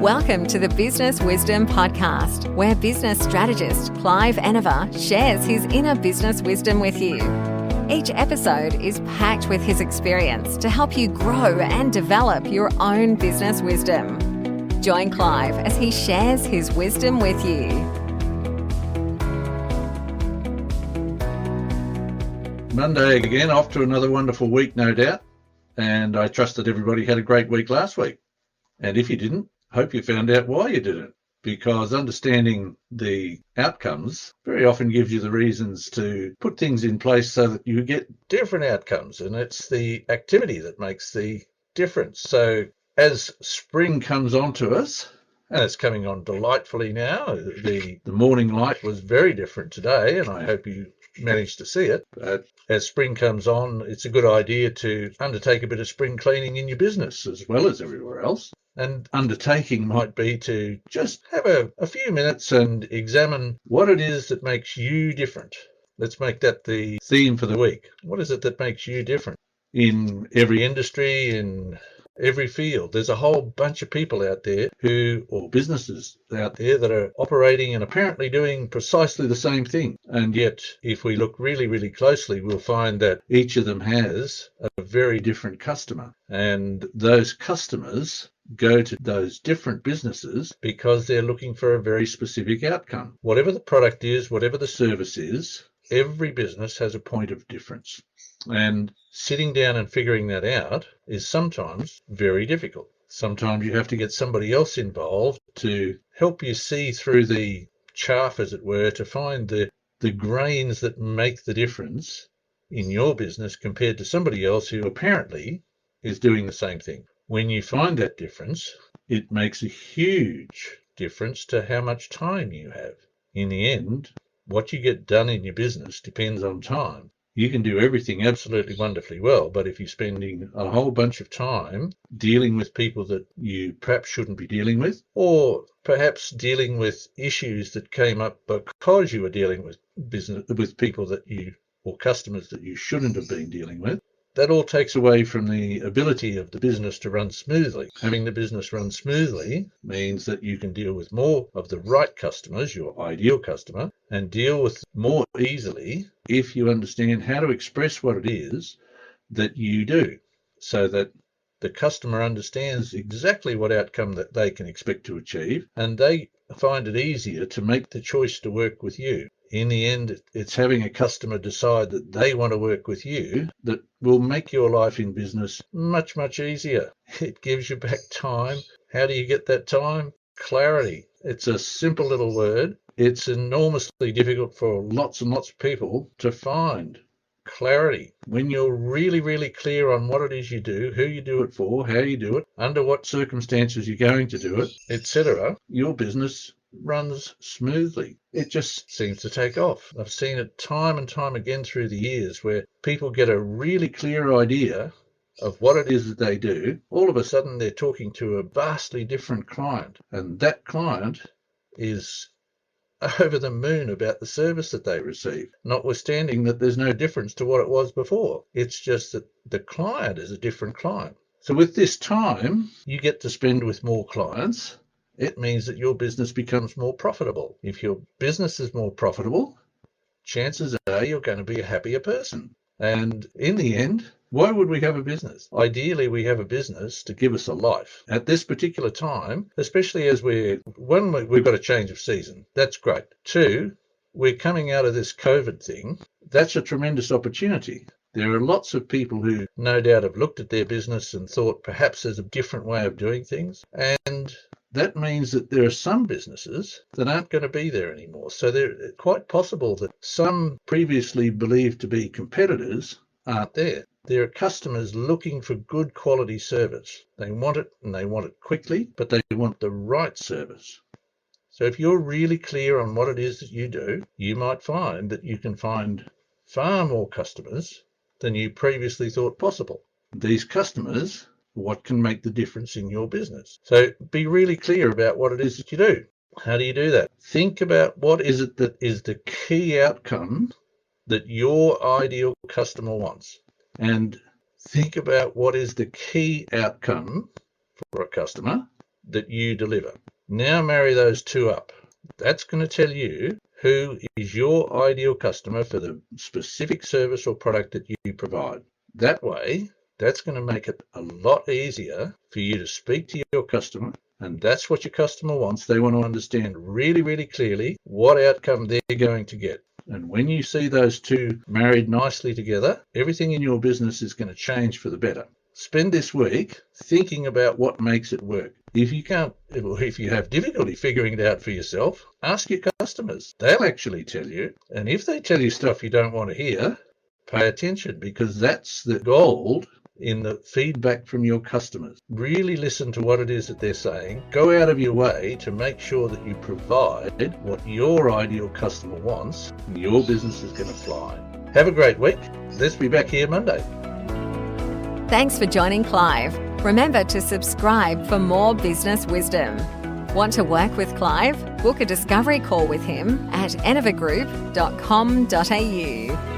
Welcome to the Business Wisdom Podcast, where business strategist Clive Enever shares his inner business wisdom with you. Each episode is packed with his experience to help you grow and develop your own business wisdom. Join Clive as he shares his wisdom with you. Monday again, off to another wonderful week, no doubt. And I trust that everybody had a great week last week. And if you didn't, hope you found out why you didn't, because understanding the outcomes very often gives you the reasons to put things in place so that you get different outcomes, and it's the activity that makes the difference. So as spring comes on to us, and it's coming on delightfully now, the morning light was very different today, and I hope you managed to see it. But as spring comes on, it's a good idea to undertake a bit of spring cleaning in your business as well as everywhere else. And undertaking might be to just have a few minutes and examine what it is that makes you different. Let's make that the theme for the week. What is it that makes you different? In every industry, in every field, there's a whole bunch of people out there or businesses out there that are operating and apparently doing precisely the same thing. And yet, if we look really, really closely, we'll find that each of them has a very different customer. And those customers go to those different businesses because they're looking for a very specific outcome. Whatever the product is, whatever the service is, every business has a point of difference. And sitting down and figuring that out is sometimes very difficult. Sometimes you have to get somebody else involved to help you see through the chaff, as it were, to find the grains that make the difference in your business compared to somebody else who apparently is doing the same thing. When you find that difference, it makes a huge difference to how much time you have. In the end, what you get done in your business depends on time. You can do everything absolutely wonderfully well, but if you're spending a whole bunch of time dealing with people that you perhaps shouldn't be dealing with, or perhaps dealing with issues that came up because you were dealing with people or customers that you shouldn't have been dealing with, that all takes away from the ability of the business to run smoothly. Having the business run smoothly means that you can deal with more of the right customers, your ideal customer, and deal with more easily if you understand how to express what it is that you do, so that the customer understands exactly what outcome that they can expect to achieve, and they find it easier to make the choice to work with you. In the end, it's having a customer decide that they want to work with you that will make your life in business much, much easier. It gives you back time. How do you get that time? Clarity. It's a simple little word. It's enormously difficult for lots and lots of people to find. Clarity. When you're really, really clear on what it is you do, who you do it for, how you do it, under what circumstances you're going to do it, etc., your business runs smoothly. It just seems to take off. I've seen it time and time again through the years where people get a really clear idea of what it is that they do. All of a sudden they're talking to a vastly different client, and that client is over the moon about the service that they receive, notwithstanding that there's no difference to what it was before. It's just that the client is a different client. So with this time you get to spend with more clients, it means that your business becomes more profitable. If your business is more profitable, chances are you're going to be a happier person. And in the end, why would we have a business? Ideally, we have a business to give us a life. At this particular time, especially as we've got a change of season. That's great. 2, we're coming out of this COVID thing. That's a tremendous opportunity. There are lots of people who no doubt have looked at their business and thought perhaps there's a different way of doing things. And that means that there are some businesses that aren't going to be there anymore. So it's quite possible that some previously believed to be competitors aren't there. There are customers looking for good quality service. They want it, and they want it quickly, but they want the right service. So if you're really clear on what it is that you do, you might find that you can find far more customers than you previously thought possible. These customers, what can make the difference in your business? So be really clear about what it is that you do. How do you do that? Think about what is it that is the key outcome that your ideal customer wants. And think about what is the key outcome for a customer that you deliver. Now marry those two up. That's going to tell you who is your ideal customer for the specific service or product that you provide. That way, that's going to make it a lot easier for you to speak to your customer, and that's what your customer wants. They want to understand really, really clearly what outcome they're going to get. And when you see those two married nicely together, everything in your business is going to change for the better. Spend this week thinking about what makes it work. If you have difficulty figuring it out for yourself, ask your customers. They'll actually tell you. And if they tell you stuff you don't want to hear, pay attention, because that's the gold in the feedback from your customers. Really listen to what it is that they're saying. Go out of your way to make sure that you provide what your ideal customer wants, and your business is going to fly. Have a great week. Let's be back here Monday. Thanks for joining Clive. Remember to subscribe for more business wisdom. Want to work with Clive? Book a discovery call with him at enervagroup.com.au.